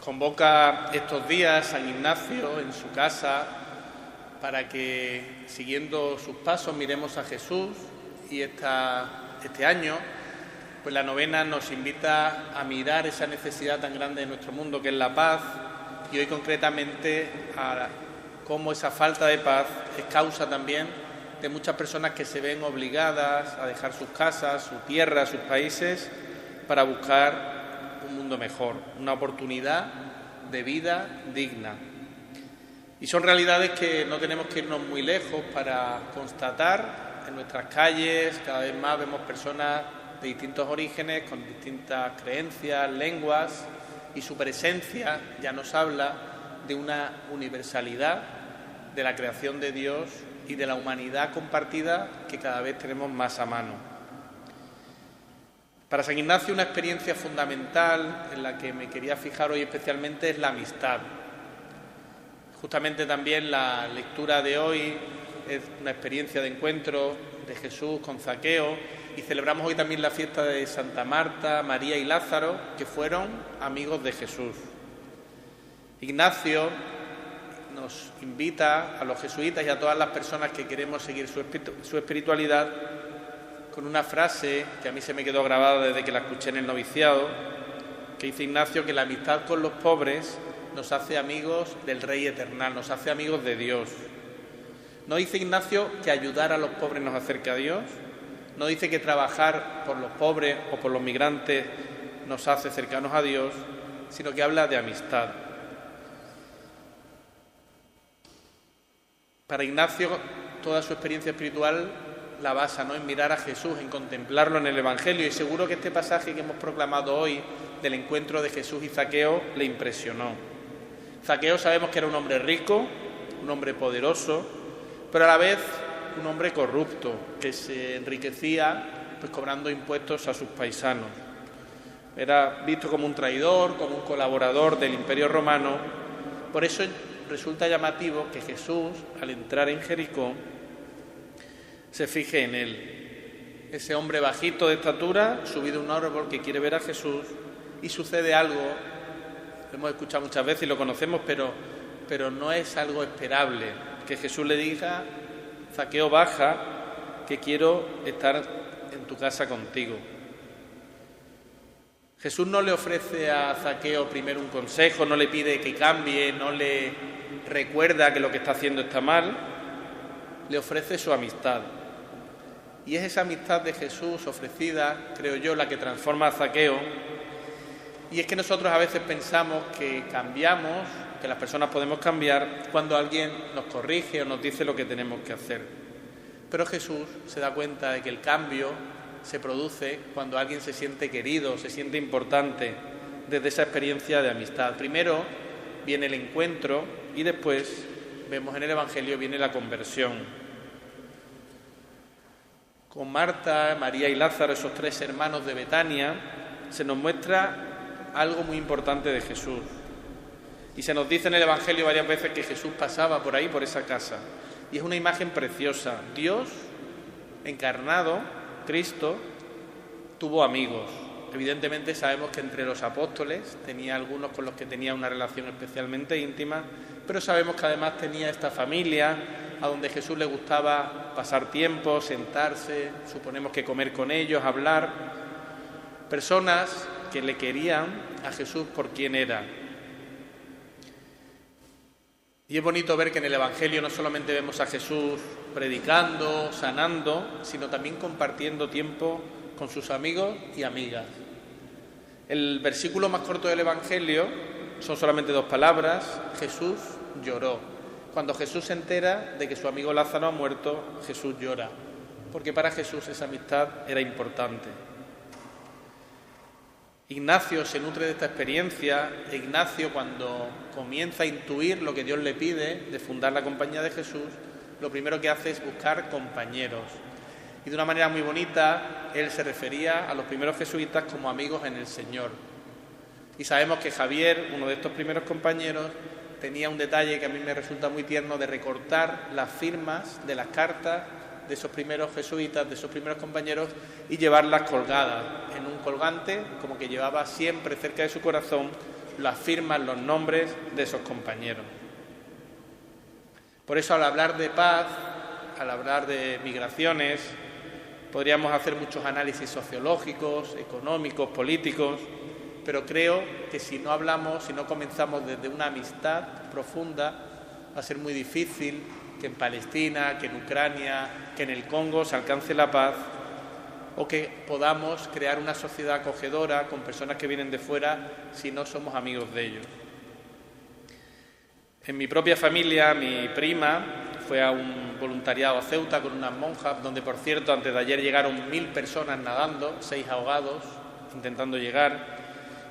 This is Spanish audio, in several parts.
convoca estos días San Ignacio en su casa para que, siguiendo sus pasos, miremos a Jesús, y este año pues la novena nos invita a mirar esa necesidad tan grande de nuestro mundo que es la paz, y hoy concretamente a cómo esa falta de paz es causa también de muchas personas que se ven obligadas a dejar sus casas, su tierra, sus países para buscar un mundo mejor, una oportunidad de vida digna. Y son realidades que no tenemos que irnos muy lejos para constatar. En nuestras calles cada vez más vemos personas de distintos orígenes, con distintas creencias, lenguas, y su presencia ya nos habla de una universalidad de la creación de Dios y de la humanidad compartida que cada vez tenemos más a mano. Para San Ignacio, una experiencia fundamental en la que me quería fijar hoy especialmente es la amistad. Justamente también la lectura de hoy es una experiencia de encuentro de Jesús con Zaqueo, y celebramos hoy también la fiesta de Santa Marta, María y Lázaro, que fueron amigos de Jesús. Ignacio nos invita a los jesuitas y a todas las personas que queremos seguir su espiritualidad con una frase que a mí se me quedó grabada desde que la escuché en el noviciado, que dice Ignacio que la amistad con los pobres nos hace amigos del Rey Eternal, nos hace amigos de Dios. No dice Ignacio que ayudar a los pobres nos acerque a Dios, no dice que trabajar por los pobres o por los migrantes nos hace cercanos a Dios, sino que habla de amistad. Para Ignacio, toda su experiencia espiritual la basa, ¿no?, en mirar a Jesús, en contemplarlo en el Evangelio, y seguro que este pasaje que hemos proclamado hoy del encuentro de Jesús y Zaqueo le impresionó. Zaqueo sabemos que era un hombre rico, un hombre poderoso, pero a la vez un hombre corrupto, que se enriquecía pues cobrando impuestos a sus paisanos. Era visto como un traidor, como un colaborador del Imperio Romano. Por eso resulta llamativo que Jesús, al entrar en Jericó, se fije en él. Ese hombre bajito de estatura, subido a un árbol, que quiere ver a Jesús, y sucede algo, lo hemos escuchado muchas veces y lo conocemos, pero no es algo esperable, que Jesús le diga: Zaqueo, baja, que quiero estar en tu casa contigo. Jesús no le ofrece a Zaqueo primero un consejo, no le pide que cambie, no le recuerda que lo que está haciendo está mal, le ofrece su amistad. Y es esa amistad de Jesús ofrecida, creo yo, la que transforma a Zaqueo. Y es que nosotros a veces pensamos que cambiamos, que las personas podemos cambiar cuando alguien nos corrige o nos dice lo que tenemos que hacer. Pero Jesús se da cuenta de que el cambio se produce cuando alguien se siente querido, se siente importante, desde esa experiencia de amistad. Primero viene el encuentro y después, vemos en el Evangelio, viene la conversión. Con Marta, María y Lázaro, esos tres hermanos de Betania, se nos muestra algo muy importante de Jesús. Y se nos dice en el Evangelio varias veces que Jesús pasaba por ahí, por esa casa. Y es una imagen preciosa. Dios encarnado, Cristo, tuvo amigos. Evidentemente sabemos que entre los apóstoles tenía algunos con los que tenía una relación especialmente íntima, pero sabemos que además tenía esta familia a donde Jesús le gustaba pasar tiempo, sentarse, suponemos que comer con ellos, hablar. Personas que le querían a Jesús por quien era. Y es bonito ver que en el Evangelio no solamente vemos a Jesús predicando, sanando, sino también compartiendo tiempo con sus amigos y amigas. El versículo más corto del Evangelio son solamente 2 palabras: Jesús lloró. Cuando Jesús se entera de que su amigo Lázaro ha muerto, Jesús llora, porque para Jesús esa amistad era importante. Ignacio se nutre de esta experiencia, e Ignacio, cuando comienza a intuir lo que Dios le pide de fundar la Compañía de Jesús, lo primero que hace es buscar compañeros. Y de una manera muy bonita, él se refería a los primeros jesuitas como amigos en el Señor. Y sabemos que Javier, uno de estos primeros compañeros, tenía un detalle que a mí me resulta muy tierno, de recortar las firmas de las cartas de esos primeros jesuitas, de esos primeros compañeros, y llevarlas colgadas en un colgante, como que llevaba siempre cerca de su corazón lo afirman los nombres de esos compañeros. Por eso, al hablar de paz, al hablar de migraciones, podríamos hacer muchos análisis sociológicos, económicos, políticos, pero creo que si no hablamos, si no comenzamos desde una amistad profunda, va a ser muy difícil que en Palestina, que en Ucrania, que en el Congo se alcance la paz, o que podamos crear una sociedad acogedora con personas que vienen de fuera si no somos amigos de ellos. En mi propia familia, mi prima fue a un voluntariado a Ceuta con unas monjas, donde, por cierto, antes de ayer llegaron 1000 personas nadando, 6 ahogados, intentando llegar.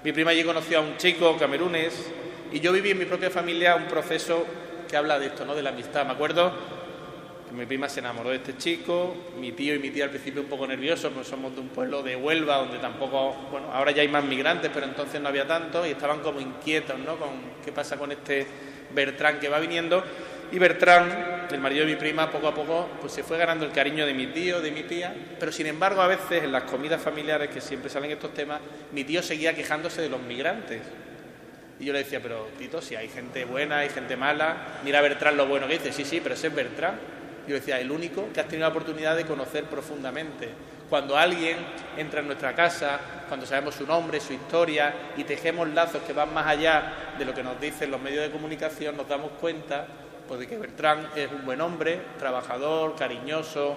Mi prima allí conoció a un chico camerunés y yo viví en mi propia familia un proceso que habla de esto, ¿no?, de la amistad. Me acuerdo que mi prima se enamoró de este chico, mi tío y mi tía al principio un poco nerviosos, porque somos de un pueblo de Huelva donde tampoco, bueno, ahora ya hay más migrantes, pero entonces no había tanto, y estaban como inquietos, ¿no?, con qué pasa con este Bertrán que va viniendo. Y Bertrán, el marido de mi prima, poco a poco pues se fue ganando el cariño de mi tío, de mi tía, pero sin embargo a veces en las comidas familiares, que siempre salen estos temas, mi tío seguía quejándose de los migrantes. Y yo le decía, pero Tito, si hay gente buena, hay gente mala, mira a Bertrán lo bueno que dice. Sí, pero ese es Bertrán. Yo le decía, el único que has tenido la oportunidad de conocer profundamente. Cuando alguien entra en nuestra casa, cuando sabemos su nombre, su historia, y tejemos lazos que van más allá de lo que nos dicen los medios de comunicación, nos damos cuenta pues de que Bertrán es un buen hombre, trabajador, cariñoso,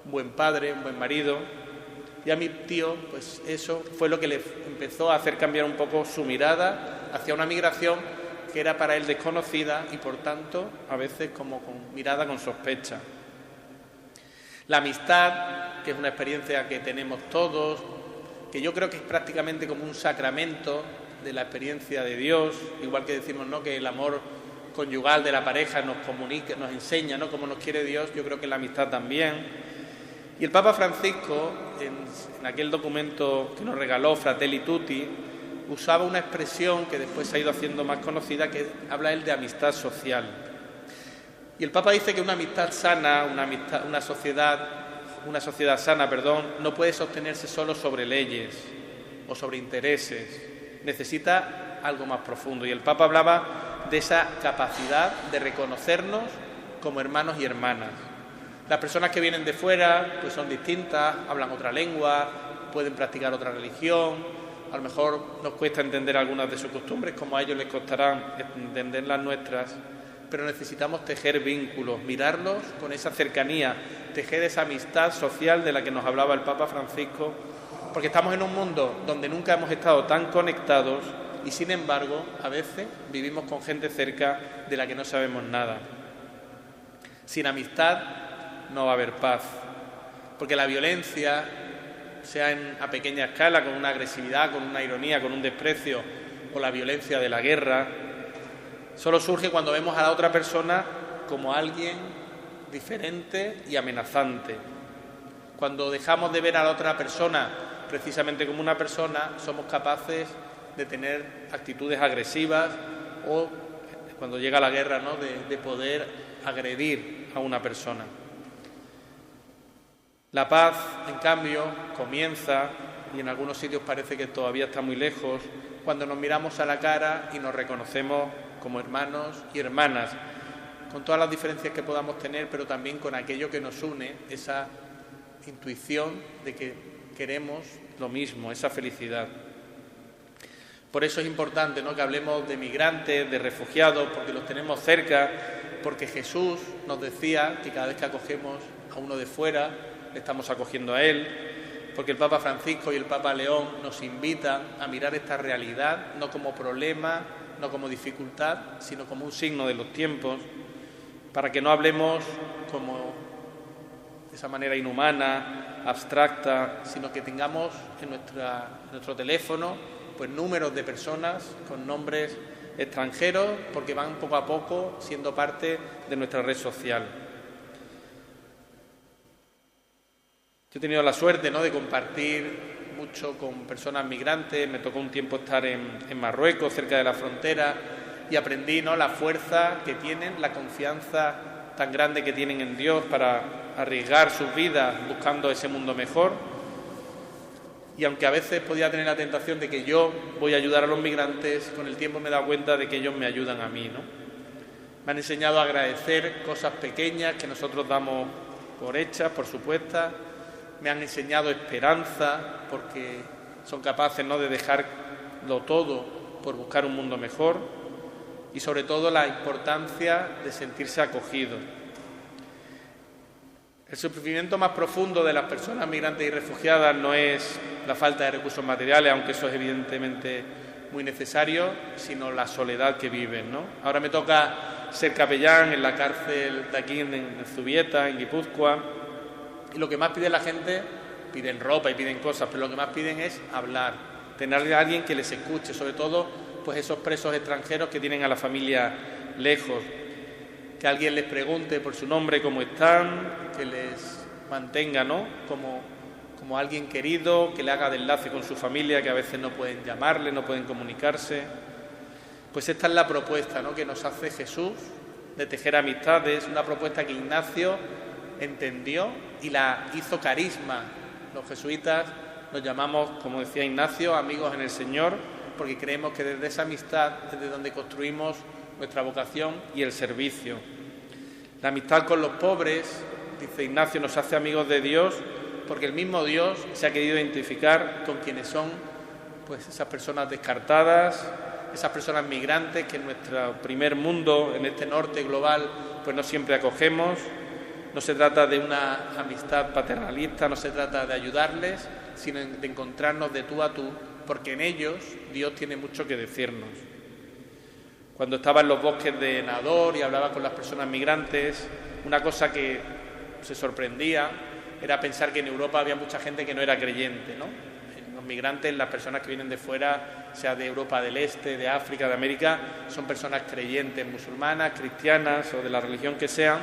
un buen padre, un buen marido. Y a mi tío, pues eso fue lo que le empezó a hacer cambiar un poco su mirada hacia una migración que era para él desconocida y, por tanto, a veces como con mirada con sospecha. La amistad, que es una experiencia que tenemos todos, que yo creo que es prácticamente como un sacramento de la experiencia de Dios, igual que decimos, ¿no?, que el amor conyugal de la pareja nos comunica, nos enseña, ¿no?, cómo nos quiere Dios. Yo creo que la amistad también. Y el Papa Francisco, en aquel documento que nos regaló, Fratelli Tutti, usaba una expresión que después se ha ido haciendo más conocida, que habla él de amistad social. Y el Papa dice que una amistad sana, una sociedad sana, no puede sostenerse solo sobre leyes o sobre intereses. Necesita algo más profundo. Y el Papa hablaba de esa capacidad de reconocernos como hermanos y hermanas. Las personas que vienen de fuera pues son distintas, hablan otra lengua, pueden practicar otra religión, a lo mejor nos cuesta entender algunas de sus costumbres, como a ellos les costarán entender las nuestras, pero necesitamos tejer vínculos, mirarlos con esa cercanía, tejer esa amistad social de la que nos hablaba el Papa Francisco, porque estamos en un mundo donde nunca hemos estado tan conectados y, sin embargo, a veces vivimos con gente cerca de la que no sabemos nada. Sin amistad no va a haber paz, porque la violencia, sea a pequeña escala, con una agresividad, con una ironía, con un desprecio, o la violencia de la guerra, solo surge cuando vemos a la otra persona como alguien diferente y amenazante. Cuando dejamos de ver a la otra persona precisamente como una persona, somos capaces de tener actitudes agresivas o, cuando llega la guerra, ¿no?, de poder agredir a una persona. La paz, en cambio, comienza, y en algunos sitios parece que todavía está muy lejos, cuando nos miramos a la cara y nos reconocemos como hermanos y hermanas, con todas las diferencias que podamos tener, pero también con aquello que nos une, esa intuición de que queremos lo mismo, esa felicidad. Por eso es importante, ¿no?, que hablemos de migrantes, de refugiados, porque los tenemos cerca, porque Jesús nos decía que cada vez que acogemos a uno de fuera, le estamos acogiendo a él, porque el Papa Francisco y el Papa León nos invitan a mirar esta realidad no como problema, no como dificultad, sino como un signo de los tiempos, para que no hablemos como de esa manera inhumana, abstracta, sino que tengamos en nuestro teléfono pues números de personas con nombres extranjeros, porque van poco a poco siendo parte de nuestra red social. Yo he tenido la suerte, ¿no?, de compartir mucho con personas migrantes. Me tocó un tiempo estar en Marruecos, cerca de la frontera, y aprendí, ¿no?, la fuerza que tienen, la confianza tan grande que tienen en Dios para arriesgar sus vidas buscando ese mundo mejor. y aunque a veces podía tener la tentación de que yo voy a ayudar a los migrantes, con el tiempo me he dado cuenta de que ellos me ayudan a mí, ¿no? Me han enseñado a agradecer cosas pequeñas que nosotros damos por hechas, por supuestas. Me han enseñado esperanza, porque son capaces, ¿no?, de dejarlo todo por buscar un mundo mejor. Y sobre todo la importancia de sentirse acogidos. El sufrimiento más profundo de las personas migrantes y refugiadas no es la falta de recursos materiales, aunque eso es evidentemente muy necesario, sino la soledad que viven, ¿no? Ahora me toca ser capellán en la cárcel de aquí en Zubieta, en Guipúzcoa, y lo que más pide la gente, piden ropa y piden cosas, pero lo que más piden es hablar, tener a alguien que les escuche, sobre todo pues esos presos extranjeros que tienen a la familia lejos, que alguien les pregunte por su nombre cómo están, que les mantenga, ¿no?, como alguien querido, que le haga de enlace con su familia, que a veces no pueden llamarle, no pueden comunicarse. Pues esta es la propuesta, ¿no?, que nos hace Jesús de tejer amistades, una propuesta que Ignacio entendió y la hizo carisma. Los jesuitas nos llamamos, como decía Ignacio, amigos en el Señor, porque creemos que desde esa amistad es de donde construimos nuestra vocación y el servicio. La amistad con los pobres, dice Ignacio, nos hace amigos de Dios, porque el mismo Dios se ha querido identificar con quienes son pues esas personas descartadas, esas personas migrantes que en nuestro primer mundo, en este norte global, pues no siempre acogemos. No se trata de una amistad paternalista, no se trata de ayudarles, sino de encontrarnos de tú a tú, porque en ellos Dios tiene mucho que decirnos. Cuando estaba en los bosques de Nador y hablaba con las personas migrantes, una cosa que se sorprendía era pensar que en Europa había mucha gente que no era creyente, ¿no? Los migrantes, las personas que vienen de fuera, sea de Europa del Este, de África, de América, son personas creyentes, musulmanas, cristianas o de la religión que sean.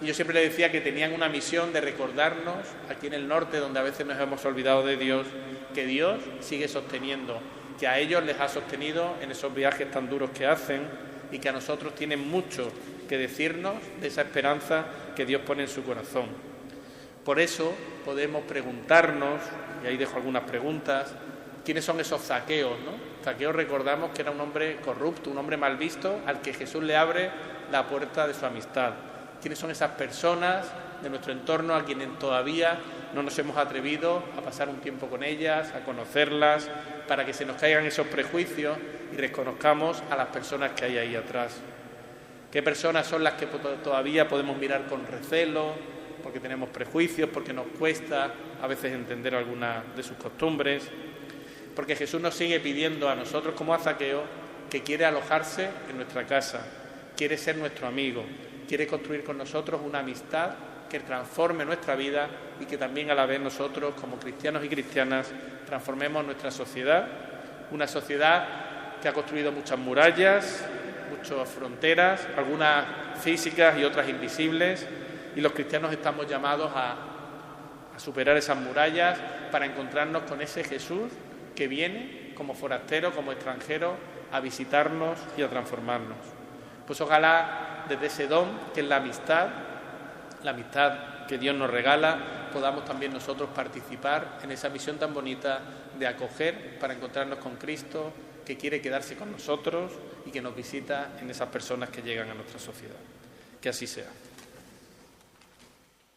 Y yo siempre le decía que tenían una misión de recordarnos, aquí en el norte, donde a veces nos hemos olvidado de Dios, que Dios sigue sosteniendo, que a ellos les ha sostenido en esos viajes tan duros que hacen y que a nosotros tienen mucho que decirnos de esa esperanza que Dios pone en su corazón. Por eso podemos preguntarnos, y ahí dejo algunas preguntas, ¿quiénes son esos Zaqueos, ¿no? Zaqueo, recordamos que era un hombre corrupto, un hombre mal visto, al que Jesús le abre la puerta de su amistad. ¿Quiénes son esas personas de nuestro entorno a quienes todavía no nos hemos atrevido a pasar un tiempo con ellas, a conocerlas, para que se nos caigan esos prejuicios y reconozcamos a las personas que hay ahí atrás? ¿Qué personas son las que todavía podemos mirar con recelo, porque tenemos prejuicios, porque nos cuesta a veces entender algunas de sus costumbres? Porque Jesús nos sigue pidiendo a nosotros, como a Zaqueo, que quiere alojarse en nuestra casa, quiere ser nuestro amigo, quiere construir con nosotros una amistad que transforme nuestra vida y que también a la vez nosotros, como cristianos y cristianas, transformemos nuestra sociedad, una sociedad que ha construido muchas murallas, muchas fronteras, algunas físicas y otras invisibles, y los cristianos estamos llamados a superar esas murallas para encontrarnos con ese Jesús que viene como forastero, como extranjero, a visitarnos y a transformarnos. Pues ojalá desde ese don, que es la amistad que Dios nos regala, podamos también nosotros participar en esa misión tan bonita de acoger para encontrarnos con Cristo, que quiere quedarse con nosotros y que nos visita en esas personas que llegan a nuestra sociedad. Que así sea.